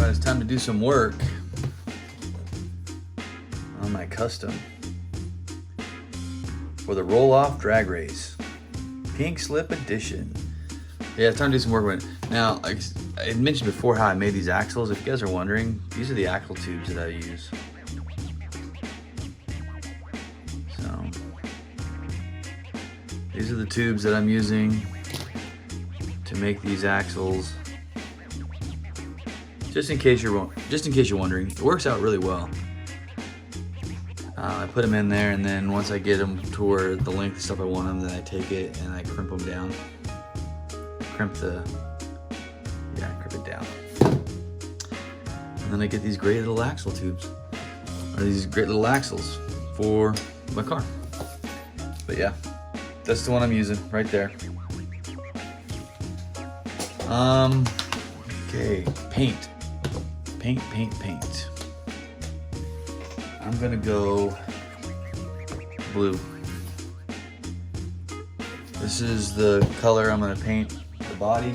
Alright, it's time to do some work on my custom for the roll-off drag race. Pink Slip Edition. Yeah, it's time to do some work with it. Now, I had mentioned before how I made these axles. If you guys are wondering, these are the axle tubes that I use. So, these are the tubes that I'm using to make these axles. Just in case you're wondering, it works out really well. I put them in there, and then once I get them to where the length and stuff I want them, then I take it and I crimp them down. Crimp it down. And then I get these great little axle tubes, or these great little axles for my car. But yeah, that's the one I'm using right there. Okay, paint. I'm gonna go blue. This is the color I'm gonna paint the body.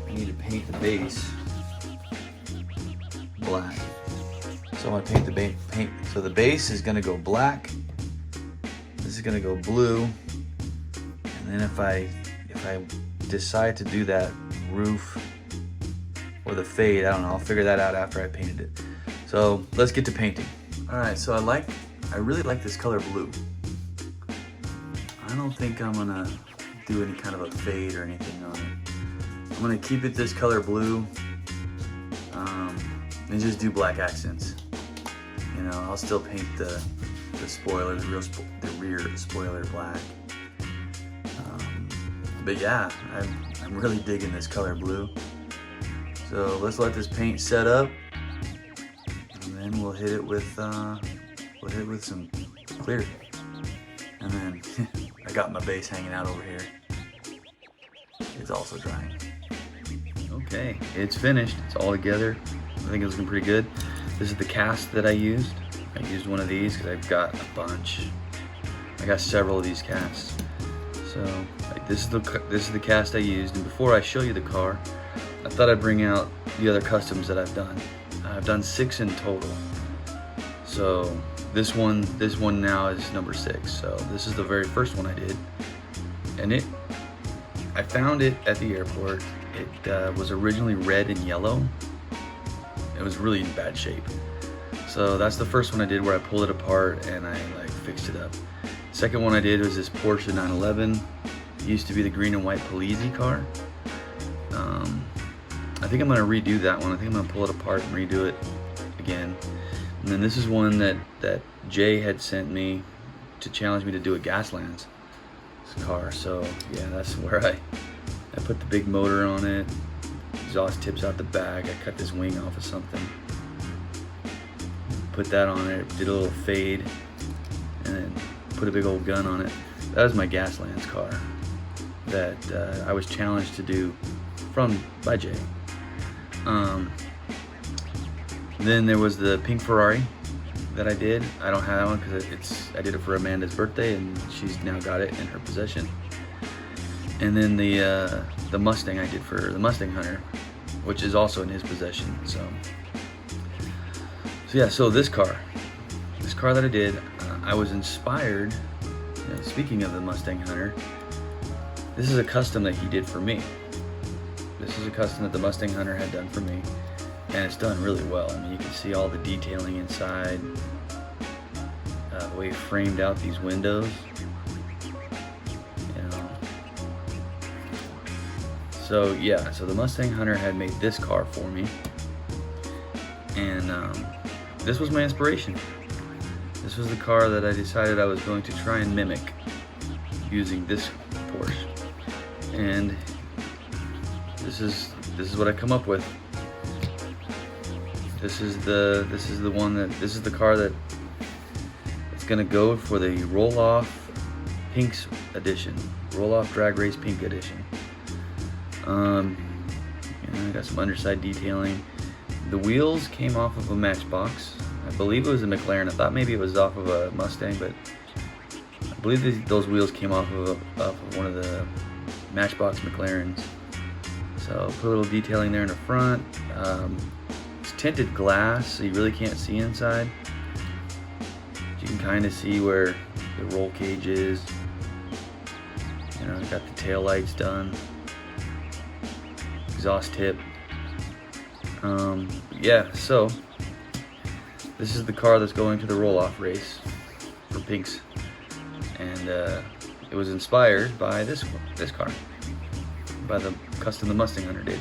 I need to paint the base black. So I'm gonna paint the paint. So the base is gonna go black. This is gonna go blue. And then if I decide to do that roof or the fade, I don't know, I'll figure that out after I painted it. So let's get to painting. All right, so I really like this color blue. I don't think I'm gonna do any kind of a fade or anything on it. I'm gonna keep it this color blue, and just do black accents. You know, I'll still paint the spoiler, the rear spoiler black. But yeah, I'm really digging this color blue. So let's let this paint set up, and then we'll hit it with some clear. And then I got my base hanging out over here. It's also drying. Okay, it's finished. It's all together. I think it's looking pretty good. This is the cast that I used. I used one of these because I've got a bunch. I got several of these casts. So this is the cast I used. And before I show you the car, I thought I'd bring out the other customs that I've done. I've done 6 in total. So this one now is number 6. So this is the very first one I did, and I found it at the airport. It was originally red and yellow. It was really in bad shape. So that's the first one I did, where I pulled it apart and I fixed it up. Second one I did was this Porsche 911. It used to be the green and white Polizzi car. I think I'm gonna redo that one. I think I'm gonna pull it apart and redo it again. And then this is one that Jay had sent me to challenge me to do a Gaslands car. So yeah, that's where I put the big motor on it. Exhaust tips out the back. I cut this wing off of something. Put that on it. Did a little fade, and then put a big old gun on it. That was my Gaslands car that I was challenged to do by Jay. Then there was the pink Ferrari that I did. I don't have that one because I did it for Amanda's birthday, and she's now got it in her possession. And then the Mustang I did for the Mustang Hunter, which is also in his possession. So yeah, so this car that I did, I was inspired. You know, speaking of the Mustang Hunter, this is a custom that he did for me. This is a custom that the Mustang Hunter had done for me, and it's done really well. I mean, you can see all the detailing inside, the way he framed out these windows. You know. So yeah, so the Mustang Hunter had made this car for me, and this was my inspiration. This was the car that I decided I was going to try and mimic using this Porsche, and this is what I come up with. This is the car that it's gonna go for the roll-off Pinks edition, roll-off drag race pink edition. I got some underside detailing. The wheels came off of a Matchbox. I believe it was a McLaren. I thought maybe it was off of a Mustang, but I believe those wheels came off of one of the Matchbox McLarens. So put a little detailing there in the front. It's tinted glass, so you really can't see inside. You can kind of see where the roll cage is. You know, got the tail lights done. Exhaust tip. Yeah, so this is the car that's going to the roll-off race for Pinks, and it was inspired by this car, by the custom the Mustang Hunter did.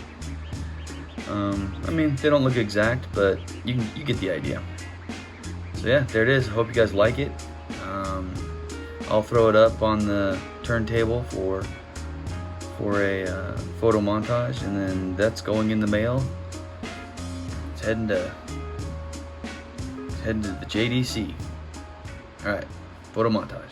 I mean, they don't look exact, but you get the idea. So yeah, there it is. I hope you guys like it. I'll throw it up on the turntable for a photo montage, and then that's going in the mail. It's heading to the JDC. All right, photo montage.